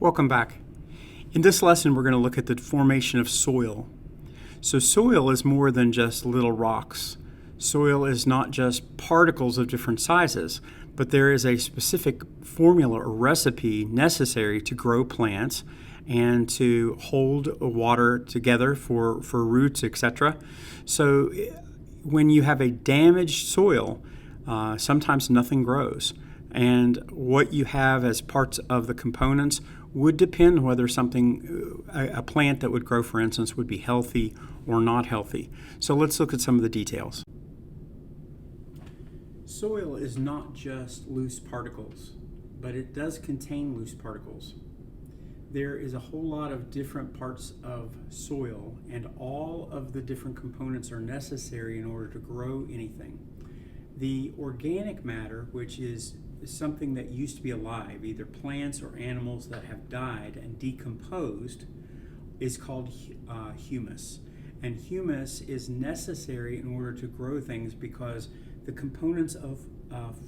Welcome back. In this lesson, we're going to look at the formation of soil. So soil is more than just little rocks. Soil is not just particles of different sizes, but there is a specific formula or recipe necessary to grow plants and to hold water together for roots, etc. So when you have a damaged soil, sometimes nothing grows. And what you have as parts of the components would depend whether a plant that would grow, for instance, would be healthy or not healthy. So let's look at some of the details. Soil is not just loose particles, but it does contain loose particles. There is a whole lot of different parts of soil, and all of the different components are necessary in order to grow anything. The organic matter, which is something that used to be alive, either plants or animals that have died and decomposed, is called humus. And humus is necessary in order to grow things because the components of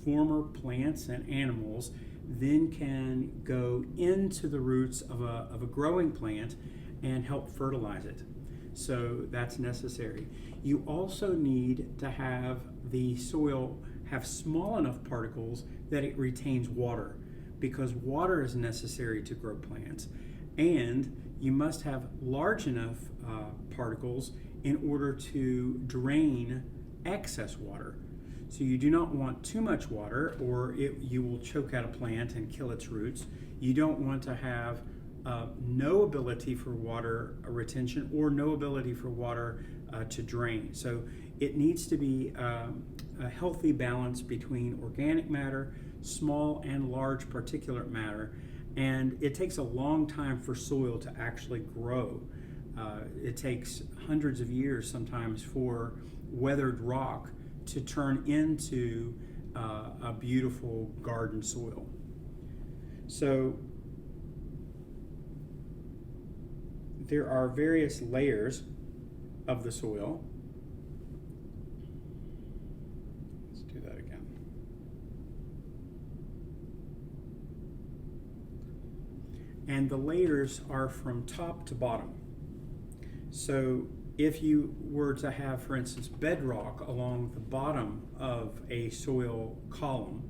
former plants and animals then can go into the roots of a growing plant and help fertilize it. So that's necessary. You also need to have the soil have small enough particles that it retains water, because water is necessary to grow plants. And you must have large enough particles in order to drain excess water. So you do not want too much water, or you will choke out a plant and kill its roots. You don't want to have no ability for water retention or no ability for water to drain. So it needs to be a healthy balance between organic matter, small and large particulate matter, and it takes a long time for soil to actually grow. It takes hundreds of years sometimes for weathered rock to turn into a beautiful garden soil. So there are various layers of the soil. Let's do that again. And the layers are from top to bottom. So if you were to have, for instance, bedrock along the bottom of a soil column,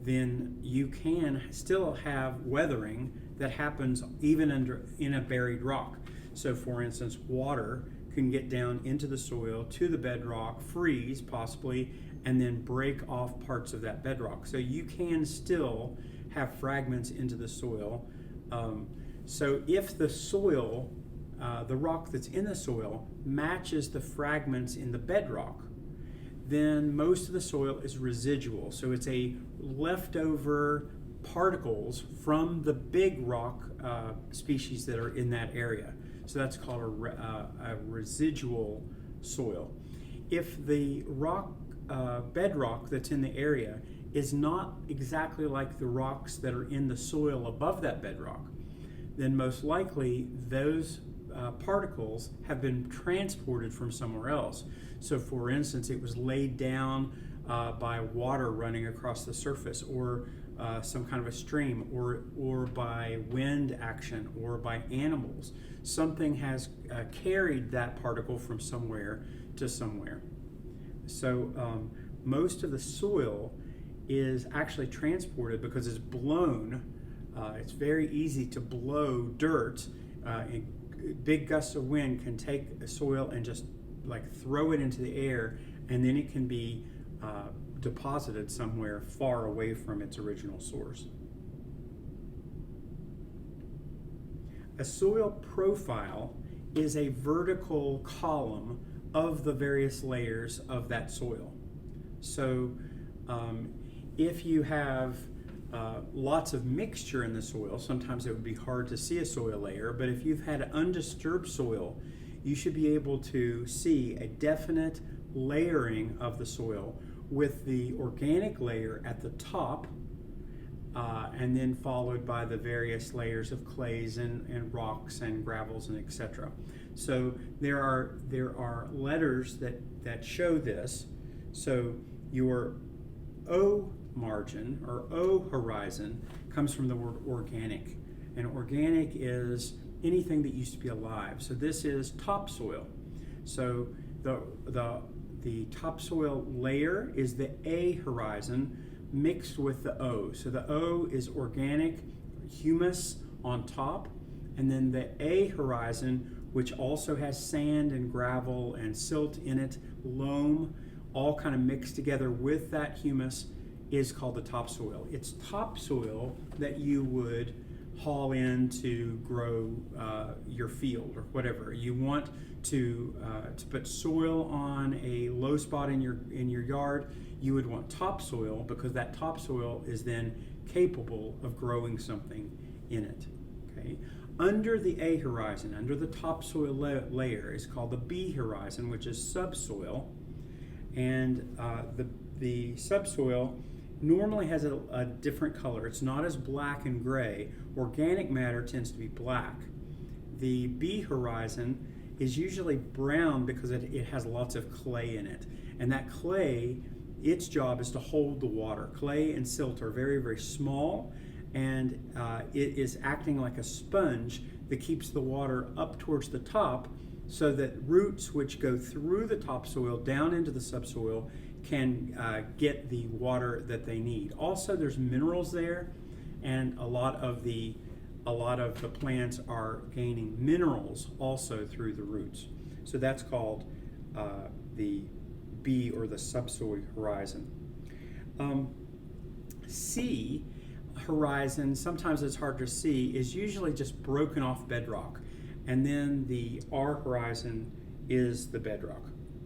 then you can still have weathering that happens even in a buried rock. So for instance, water can get down into the soil to the bedrock, freeze possibly, and then break off parts of that bedrock. So you can still have fragments into the soil. So if the soil, the rock that's in the soil, matches the fragments in the bedrock, then most of the soil is residual. So it's a leftover particles from the big rock species that are in that area. So that's called a residual soil. If the rock bedrock that's in the area is not exactly like the rocks that are in the soil above that bedrock, then most likely those particles have been transported from somewhere else. So for instance, it was laid down by water running across the surface, or some kind of a stream, or by wind action, or by animals. Something has carried that particle from somewhere to somewhere. So most of the soil is actually transported because it's blown. It's very easy to blow dirt. Big gusts of wind can take the soil and just like throw it into the air, and then it can be deposited somewhere far away from its original source. A soil profile is a vertical column of the various layers of that soil. So if you have lots of mixture in the soil, sometimes it would be hard to see a soil layer, but if you've had undisturbed soil, you should be able to see a definite layering of the soil with the organic layer at the top, and then followed by the various layers of clays and rocks and gravels and etc. So there are letters that show this. So your O margin or O horizon comes from the word organic. And organic is anything that used to be alive. So this is topsoil. So the topsoil layer is the A horizon mixed with the O. So the O is organic humus on top, and then the A horizon, which also has sand and gravel and silt in it, loam, all kind of mixed together with that humus, is called the topsoil. It's topsoil that you would haul in to grow your field or whatever. You want to put soil on a low spot in your yard, you would want topsoil, because that topsoil is then capable of growing something in it. Okay. Under the A horizon, under the topsoil layer, is called the B horizon, which is subsoil, and the subsoil normally has a different color. It's not as black and gray. Organic matter tends to be black. The B horizon is usually brown because it has lots of clay in it. And that clay, its job is to hold the water. Clay and silt are very, very small, and it is acting like a sponge that keeps the water up towards the top, so that roots which go through the topsoil down into the subsoil can get the water that they need. Also, there's minerals there, and a lot of the plants are gaining minerals also through the roots. So that's called the B, or the subsoil horizon. C horizon, sometimes it's hard to see, is usually just broken off bedrock. And then the R horizon is the bedrock.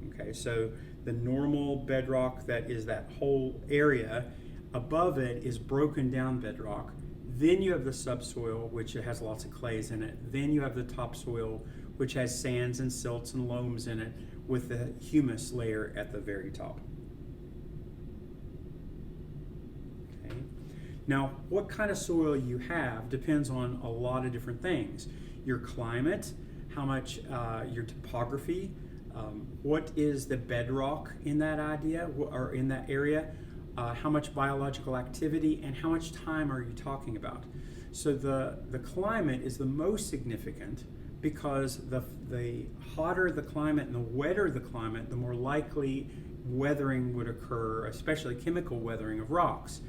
Okay, so the normal bedrock, that is that whole area, above it is broken down bedrock. Then you have the subsoil, which has lots of clays in it. Then you have the topsoil, which has sands and silts and loams in it, with the humus layer at the very top. Okay. Now, what kind of soil you have depends on a lot of different things. Your climate, how much, your topography, what is the bedrock in that idea or in that area, how much biological activity, and how much time are you talking about. So the climate is the most significant, because the hotter the climate and the wetter the climate, the more likely weathering would occur, especially chemical weathering of rocks.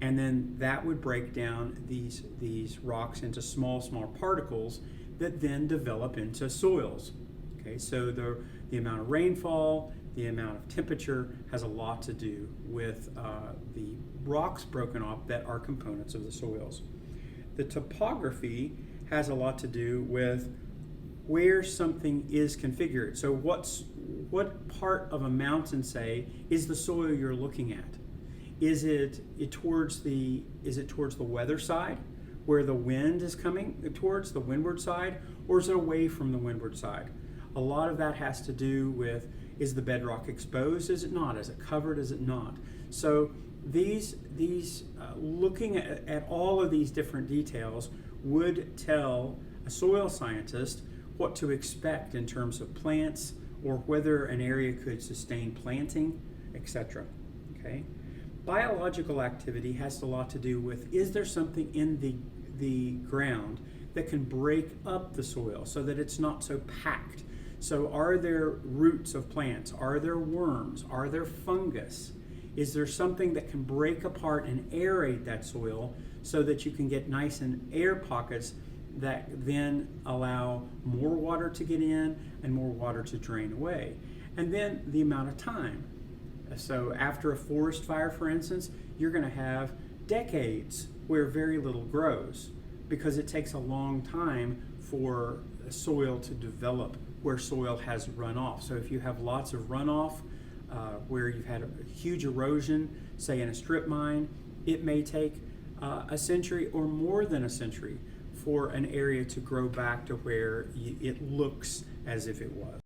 And then that would break down these rocks into small particles that then develop into soils. Okay, so the amount of rainfall, the amount of temperature has a lot to do with the rocks broken off that are components of the soils. The topography has a lot to do with where something is configured. So what part of a mountain, say, is the soil you're looking at? Is it towards the weather side, where the wind is coming towards the windward side, or is it away from the windward side? A lot of that has to do with, is the bedrock exposed? Is it not? Is it covered? Is it not? So these looking at all of these different details would tell a soil scientist what to expect in terms of plants, or whether an area could sustain planting, etc. Okay. Biological activity has a lot to do with, is there something in the ground that can break up the soil so that it's not so packed? So are there roots of plants? Are there worms? Are there fungus? Is there something that can break apart and aerate that soil so that you can get nice and air pockets that then allow more water to get in and more water to drain away? And then the amount of time. So after a forest fire, for instance, you're going to have decades where very little grows, because it takes a long time for soil to develop where soil has runoff. So if you have lots of runoff, where you've had a huge erosion, say in a strip mine, it may take a century or more than a century for an area to grow back to where it looks as if it was.